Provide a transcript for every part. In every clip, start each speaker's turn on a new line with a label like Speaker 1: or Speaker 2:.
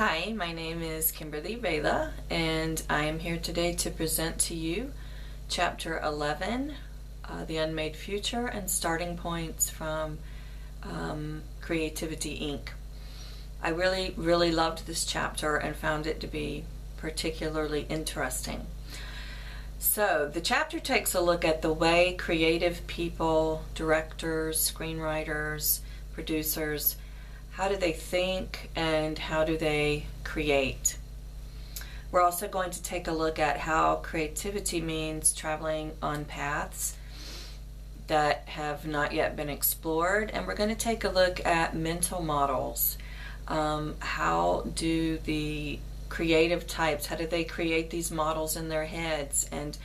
Speaker 1: Hi, my name is Kimberly Vela, and I am here today to present to you Chapter 11, The Unmade Future and Starting Points from Creativity Inc. I really loved this chapter and found it to be particularly interesting. So, the chapter takes a look at the way creative people, directors, screenwriters, producers, how do they think and how do they create? We're also going to take a look at how creativity means traveling on paths that have not yet been explored, and we're going to take a look at mental models. How do the creative types, how do they create these models in their heads, and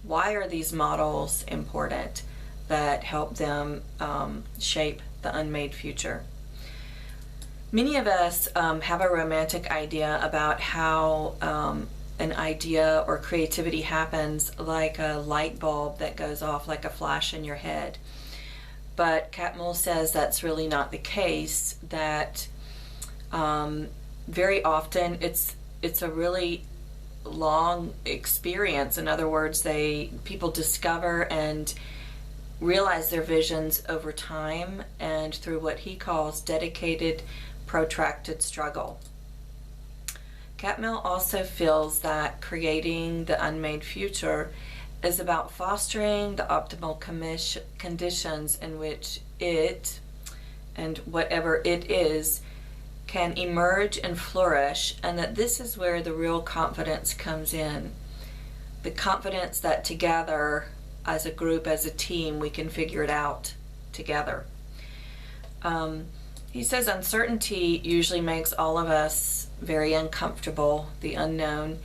Speaker 1: why are these models important that help them shape the unmade future? Many of us have a romantic idea about how an idea or creativity happens, like a light bulb that goes off like a flash in your head. But Catmull says that's really not the case, that very often it's a really long experience. In other words, people discover and realize their visions over time and through what he calls dedicated, protracted struggle. Catmull also feels that creating the unmade future is about fostering the optimal conditions in which it, and whatever it is, can emerge and flourish, and that this is where the real confidence comes in. The confidence that together, as a group, as a team, we can figure it out together. He says uncertainty usually makes all of us very uncomfortable, the unknown.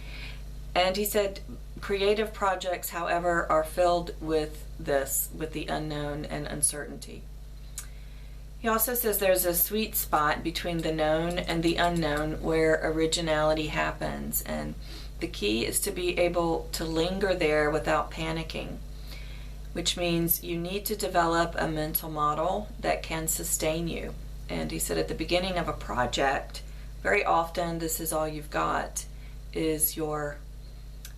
Speaker 1: And he said creative projects, however, are filled with the unknown and uncertainty. He also says there's a sweet spot between the known and the unknown where originality happens, and the key is to be able to linger there without panicking, which means you need to develop a mental model that can sustain you. And he said at the beginning of a project, very often this is all you've got, is your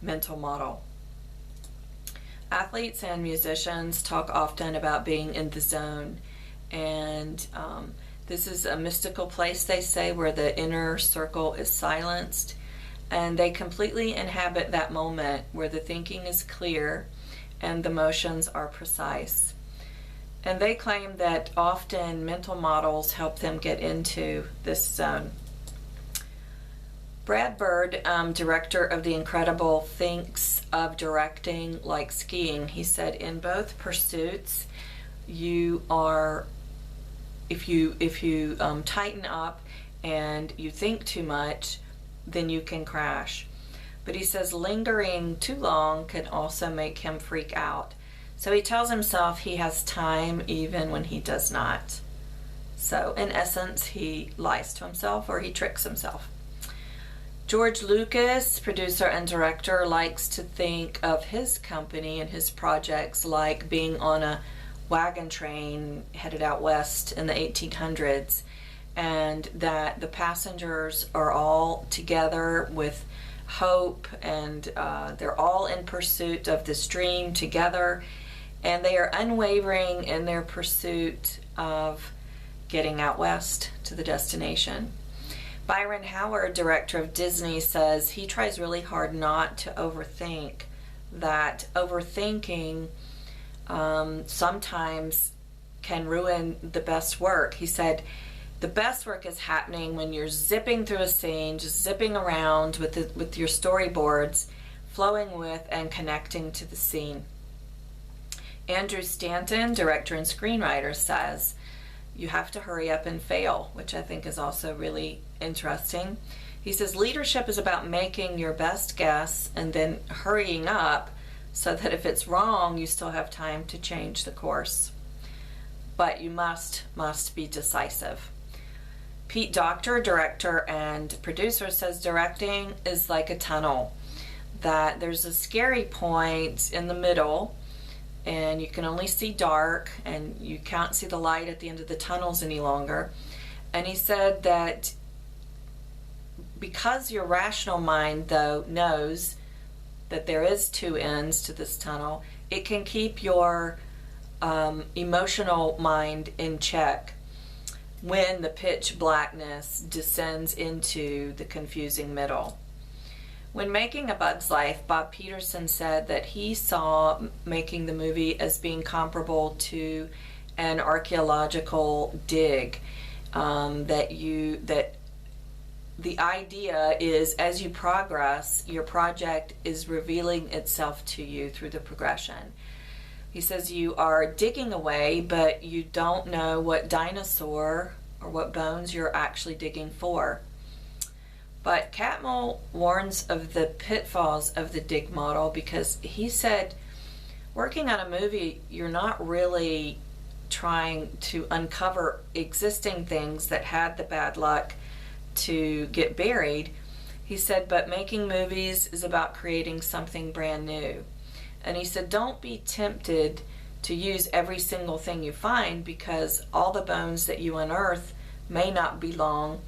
Speaker 1: mental model. Athletes and musicians talk often about being in the zone, and this is a mystical place, they say, where the inner circle is silenced, and they completely inhabit that moment where the thinking is clear and the motions are precise. And they claim that often mental models help them get into this zone. Brad Bird, director of The Incredible, thinks of directing like skiing. He said in both pursuits, if you tighten up and you think too much, then you can crash. But he says lingering too long can also make him freak out. So he tells himself he has time even when he does not. So in essence, he lies to himself, or he tricks himself. George Lucas, producer and director, likes to think of his company and his projects like being on a wagon train headed out west in the 1800s, and that the passengers are all together with hope, and they're all in pursuit of this dream together, and they are unwavering in their pursuit of getting out west to the destination. Byron Howard, director of Disney, says he tries really hard not to overthink, that overthinking sometimes can ruin the best work. He said the best work is happening when you're zipping through a scene, just zipping around with your storyboards, flowing with and connecting to the scene. Andrew Stanton, director and screenwriter, says you have to hurry up and fail, which I think is also really interesting. He says leadership is about making your best guess and then hurrying up so that if it's wrong, you still have time to change the course. But you must be decisive. Pete Docter, director and producer, says directing is like a tunnel, that there's a scary point in the middle and you can only see dark and you can't see the light at the end of the tunnels any longer. And he said that because your rational mind, though, knows that there is two ends to this tunnel, it can keep your emotional mind in check when the pitch blackness descends into the confusing middle. When making A Bug's Life, Bob Peterson said that he saw making the movie as being comparable to an archaeological dig. That the idea is, as you progress, your project is revealing itself to you through the progression. He says you are digging away, but you don't know what dinosaur or what bones you're actually digging for. But Catmull warns of the pitfalls of the dig model, because he said working on a movie, you're not really trying to uncover existing things that had the bad luck to get buried. He said, but making movies is about creating something brand new. And he said, don't be tempted to use every single thing you find, because all the bones that you unearth may not belong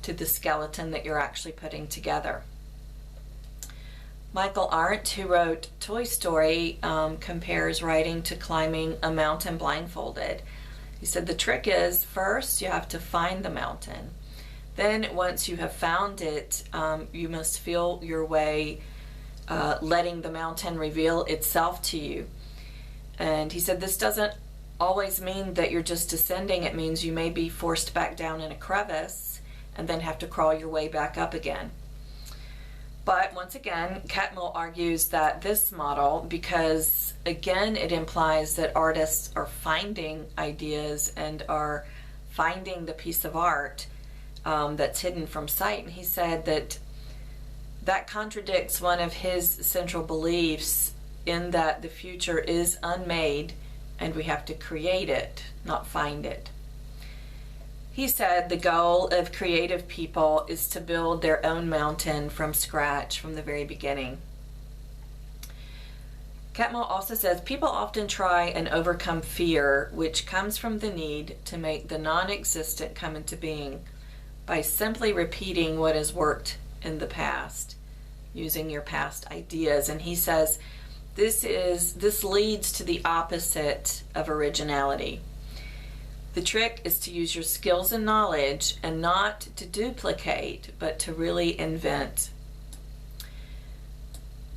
Speaker 1: to the skeleton that you're actually putting together. Michael Arndt, who wrote Toy Story, compares writing to climbing a mountain blindfolded. He said the trick is, first you have to find the mountain. Then once you have found it, you must feel your way letting the mountain reveal itself to you. And he said this doesn't always mean that you're just descending. It means you may be forced back down in a crevice and then have to crawl your way back up again. But once again, Catmull argues that this model, because again it implies that artists are finding ideas and are finding the piece of art that's hidden from sight. And he said that that contradicts one of his central beliefs, in that the future is unmade and we have to create it, not find it. He said the goal of creative people is to build their own mountain from scratch from the very beginning. Catmull also says people often try and overcome fear, which comes from the need to make the non-existent come into being, by simply repeating what has worked in the past, using your past ideas. And he says this leads to the opposite of originality. The trick is to use your skills and knowledge, and not to duplicate, but to really invent.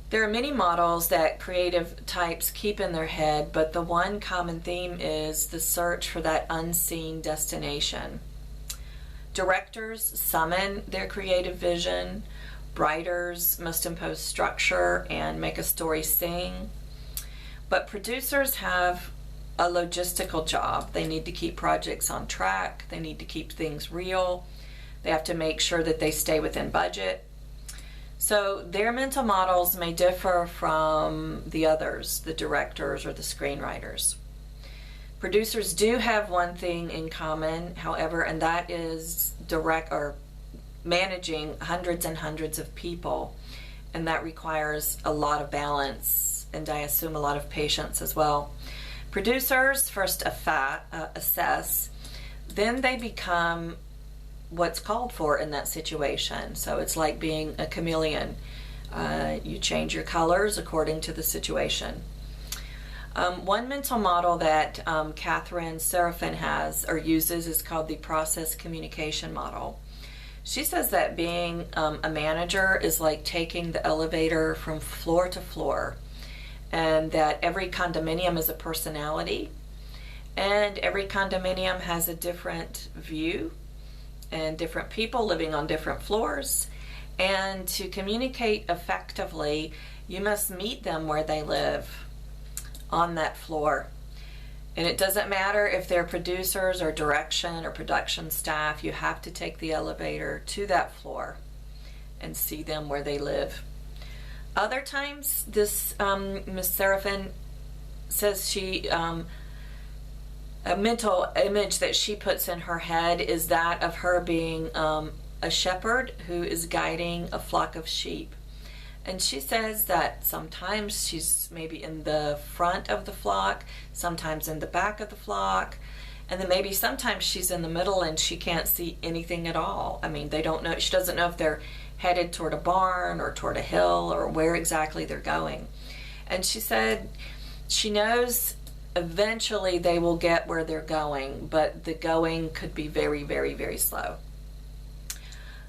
Speaker 1: There are many models that creative types keep in their head, but the one common theme is the search for that unseen destination. Directors summon their creative vision. Writers must impose structure and make a story sing. But producers have a logistical job. They need to keep projects on track. They need to keep things real. They have to make sure that they stay within budget. So their mental models may differ from the others, the directors or the screenwriters. Producers do have one thing in common, however, and that is managing hundreds and hundreds of people, and that requires a lot of balance, and I assume a lot of patience as well. Producers first assess, then they become what's called for in that situation. So it's like being a chameleon. You change your colors according to the situation. One mental model that Catherine Seraphin has or uses is called the process communication model. She says that being a manager is like taking the elevator from floor to floor, and that every condominium is a personality, and every condominium has a different view and different people living on different floors. And to communicate effectively, you must meet them where they live, on that floor. And it doesn't matter if they're producers or direction or production staff, you have to take the elevator to that floor and see them where they live. Other times, this Ms. Seraphin says a mental image that she puts in her head is that of her being a shepherd who is guiding a flock of sheep. And she says that sometimes she's maybe in the front of the flock, sometimes in the back of the flock, And then maybe sometimes she's in the middle and she can't see anything at all. I mean, they don't know, she doesn't know if they're headed toward a barn or toward a hill or where exactly they're going. And she said she knows eventually they will get where they're going, but the going could be very, very, very slow.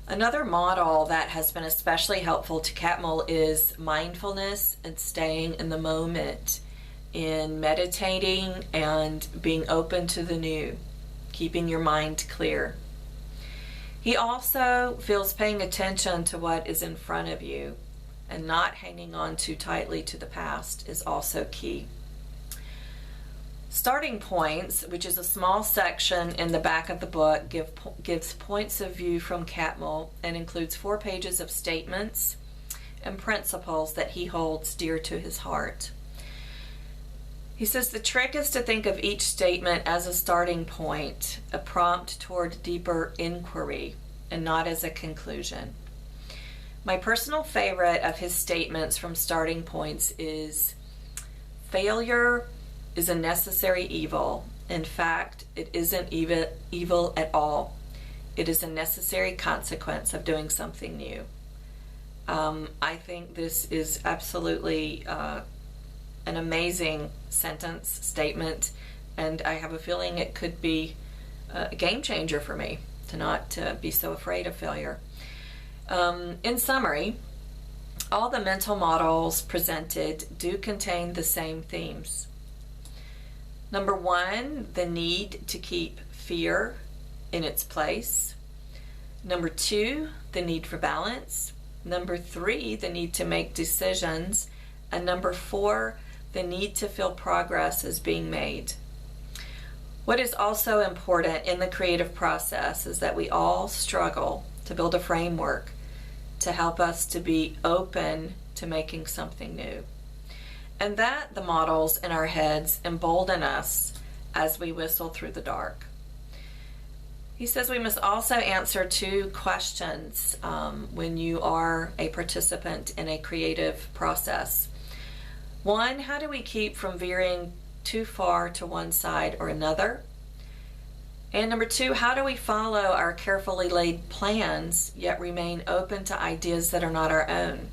Speaker 1: Another model that has been especially helpful to Catmull is mindfulness and staying in the moment, in meditating and being open to the new, keeping your mind clear. He also feels paying attention to what is in front of you and not hanging on too tightly to the past is also key. Starting points, which is a small section in the back of the book, gives points of view from Catmull and includes 4 pages of statements and principles that he holds dear to his heart. He says the trick is to think of each statement as a starting point, a prompt toward deeper inquiry, and not as a conclusion. My personal favorite of his statements from starting points is, failure is a necessary evil. In fact, it isn't evil at all. It is a necessary consequence of doing something new. I think this is absolutely an amazing statement, and I have a feeling it could be a game changer for me to not be so afraid of failure. In summary, all the mental models presented do contain the same themes. Number 1, the need to keep fear in its place. Number 2, the need for balance. Number 3, the need to make decisions. And number 4, the need to feel progress is being made. What is also important in the creative process is that we all struggle to build a framework to help us to be open to making something new. And that the models in our heads embolden us as we whistle through the dark. He says we must also answer 2 questions when you are a participant in a creative process. 1, how do we keep from veering too far to one side or another? And number 2, how do we follow our carefully laid plans yet remain open to ideas that are not our own?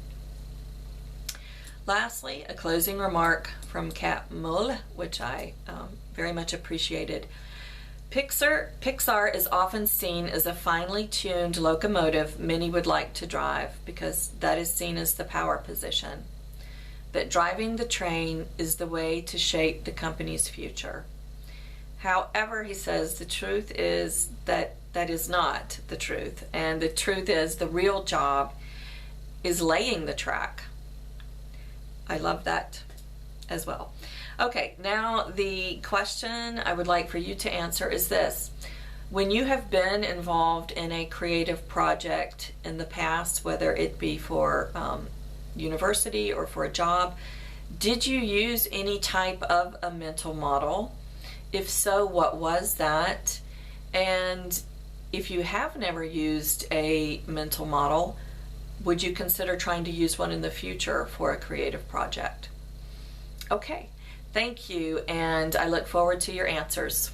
Speaker 1: Lastly, a closing remark from Catmull, which I very much appreciated. Pixar is often seen as a finely tuned locomotive many would like to drive because that is seen as the power position. But driving the train is the way to shape the company's future. However, he says the truth is that that is not the truth. And the truth is the real job is laying the track. I love that as well. Okay, now the question I would like for you to answer is this. When you have been involved in a creative project in the past, whether it be for university or for a job, did you use any type of a mental model? If so, what was that? And if you have never used a mental model, would you consider trying to use one in the future for a creative project? Okay, thank you, and I look forward to your answers.